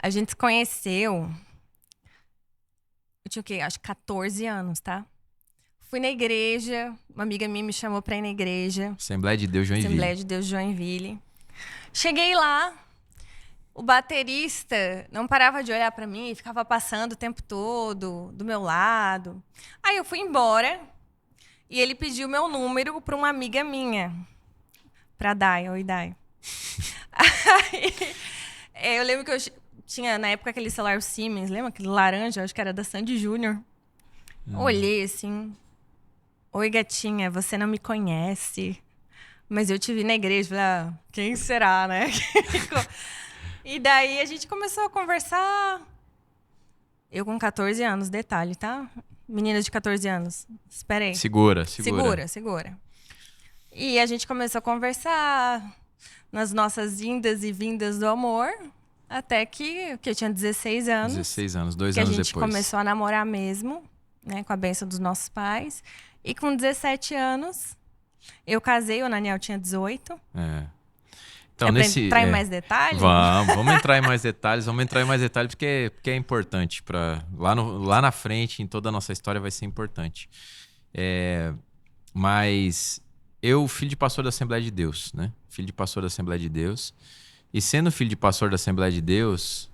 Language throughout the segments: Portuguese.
A gente se conheceu, eu tinha o quê? Acho que 14 anos, tá? Fui na igreja, uma amiga minha me chamou pra ir na igreja, Assembleia de Deus Assembleia Joinville. de Deus de Joinville. Cheguei lá, o baterista não parava de olhar pra mim, ficava passando o tempo todo do meu lado. Aí eu fui embora e ele pediu meu número pra uma amiga minha, pra Dai. Oi, Dai. Aí, eu lembro que eu tinha na época aquele celular Siemens, lembra? Aquele laranja, acho que era da Sandy Júnior. Olhei assim. Oi, gatinha, você não me conhece, mas eu te vi na igreja. Falei, quem será, né? E daí a gente começou a conversar. Eu com 14 anos, detalhe, tá? Menina de 14 anos. Espera aí. Segura, segura. Segura, segura. E a gente começou a conversar nas nossas indas e vindas do amor, até que eu tinha 16 anos, 16 anos, dois que a anos gente depois. começou a namorar mesmo, né, com a bênção dos nossos pais. E com 17 anos, eu casei, o Naniel tinha 18. É. Então, É pra nesse. entrar em mais detalhe? Vamos entrar em mais detalhes, porque é importante. Lá na frente, em toda a nossa história, vai ser importante. É, mas eu, filho de pastor da Assembleia de Deus, né? Filho de pastor da Assembleia de Deus. E sendo filho de pastor da Assembleia de Deus,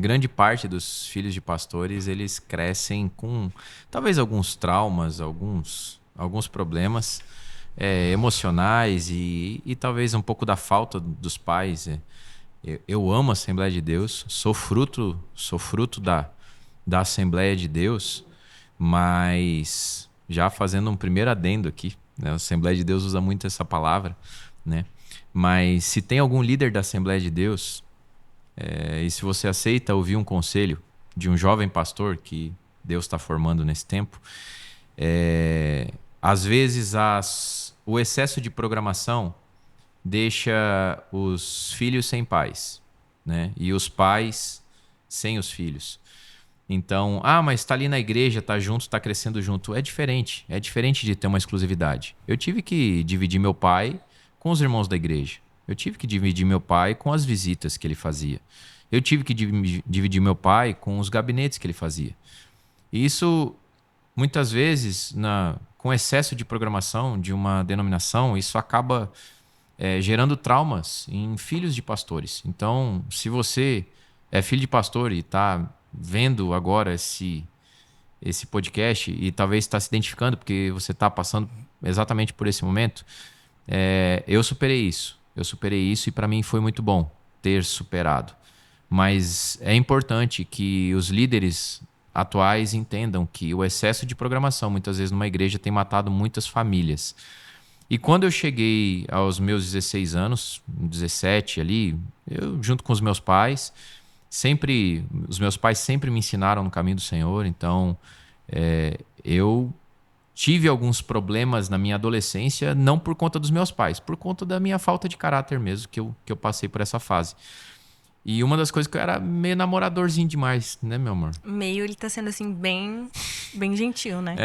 grande parte dos filhos de pastores, eles crescem com talvez alguns traumas, alguns problemas emocionais e talvez um pouco da falta dos pais. Eu amo a Assembleia de Deus, sou fruto da Assembleia de Deus, mas já fazendo um primeiro adendo aqui, né? A Assembleia de Deus usa muito essa palavra, né? Mas se tem algum líder da Assembleia de Deus, e se você aceita ouvir um conselho de um jovem pastor que Deus está formando nesse tempo, às vezes o excesso de programação deixa os filhos sem pais, né? E os pais sem os filhos. Então, mas está ali na igreja, está junto, está crescendo junto. É diferente de ter uma exclusividade. Eu tive que dividir meu pai com os irmãos da igreja. Eu tive que dividir meu pai com as visitas que ele fazia. Eu tive que dividir meu pai com os gabinetes que ele fazia. E isso, muitas vezes, com excesso de programação de uma denominação, isso acaba gerando traumas em filhos de pastores. Então, se você é filho de pastor e está vendo agora esse podcast e talvez está se identificando porque você está passando exatamente por esse momento, eu superei isso. Eu superei isso e para mim foi muito bom ter superado. Mas é importante que os líderes atuais entendam que o excesso de programação, muitas vezes numa igreja, tem matado muitas famílias. E quando eu cheguei aos meus 16 anos, 17 ali, eu junto com os meus pais, os meus pais sempre me ensinaram no caminho do Senhor, então eu tive alguns problemas na minha adolescência, não por conta dos meus pais, por conta da minha falta de caráter mesmo, que eu passei por essa fase. E uma das coisas que eu era meio namoradorzinho demais, né, meu amor? Meio ele tá sendo assim, bem, bem gentil, né?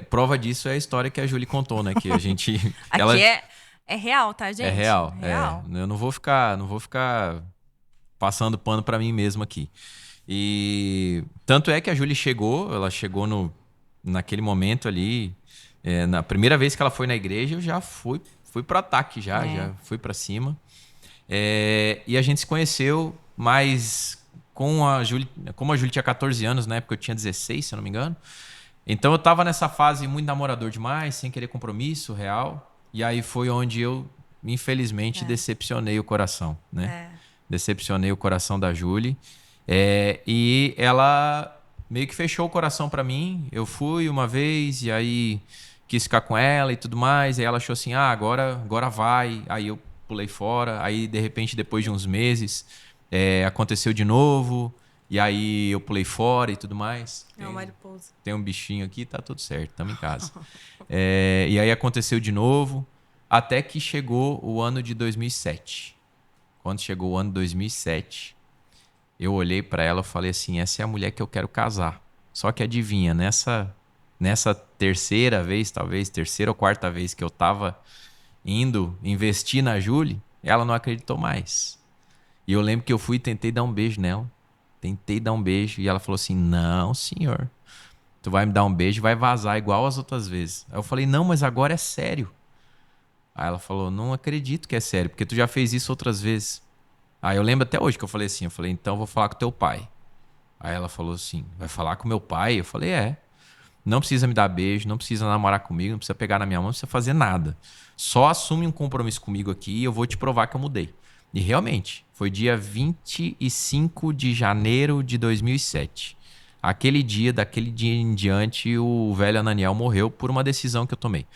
Prova disso é a história que a Julie contou, né? Que a gente. Aqui Ela é real, tá, é gente? real. Real. Eu não vou ficar passando pano pra mim mesmo aqui. E tanto é que a Julie ela chegou naquele momento ali, na primeira vez que ela foi na igreja, eu já fui pro ataque já fui pra cima. E a gente se conheceu, mas como a Julie tinha 14 anos, na época eu tinha 16, se eu não me engano. Então eu tava nessa fase muito namorador demais, sem querer compromisso real. E aí foi onde eu, infelizmente, É, decepcionei o coração, né? é. Decepcionei o coração da Julie. E ela meio que fechou o coração pra mim. Eu fui uma vez e aí quis ficar com ela e tudo mais. E ela achou assim, agora vai. Aí eu pulei fora. Aí, de repente, depois de uns meses, aconteceu de novo. E aí eu pulei fora e tudo mais. É uma mariposa. Tem um bichinho aqui, tá tudo certo, estamos em casa. E aí aconteceu de novo, até que chegou o ano de 2007. Quando chegou o ano de 2007, eu olhei pra ela e falei assim, essa é a mulher que eu quero casar. Só que adivinha, nessa terceira vez, talvez, terceira ou quarta vez que eu tava indo investir na Julie, ela não acreditou mais. E eu lembro que eu fui e tentei dar um beijo nela. Tentei dar um beijo e ela falou assim: não, senhor. Tu vai me dar um beijo e vai vazar igual as outras vezes. Aí eu falei: não, mas agora é sério. Aí ela falou: não acredito que é sério, porque tu já fez isso outras vezes. Aí eu lembro até hoje que eu falei assim: eu falei, então eu vou falar com teu pai. Aí ela falou assim: vai falar com meu pai? Eu falei: é. Não precisa me dar beijo, não precisa namorar comigo, não precisa pegar na minha mão, não precisa fazer nada. Só assume um compromisso comigo aqui e eu vou te provar que eu mudei. E realmente, foi dia 25 de janeiro de 2007. Aquele dia, daquele dia em diante, o velho Ananiel morreu por uma decisão que eu tomei.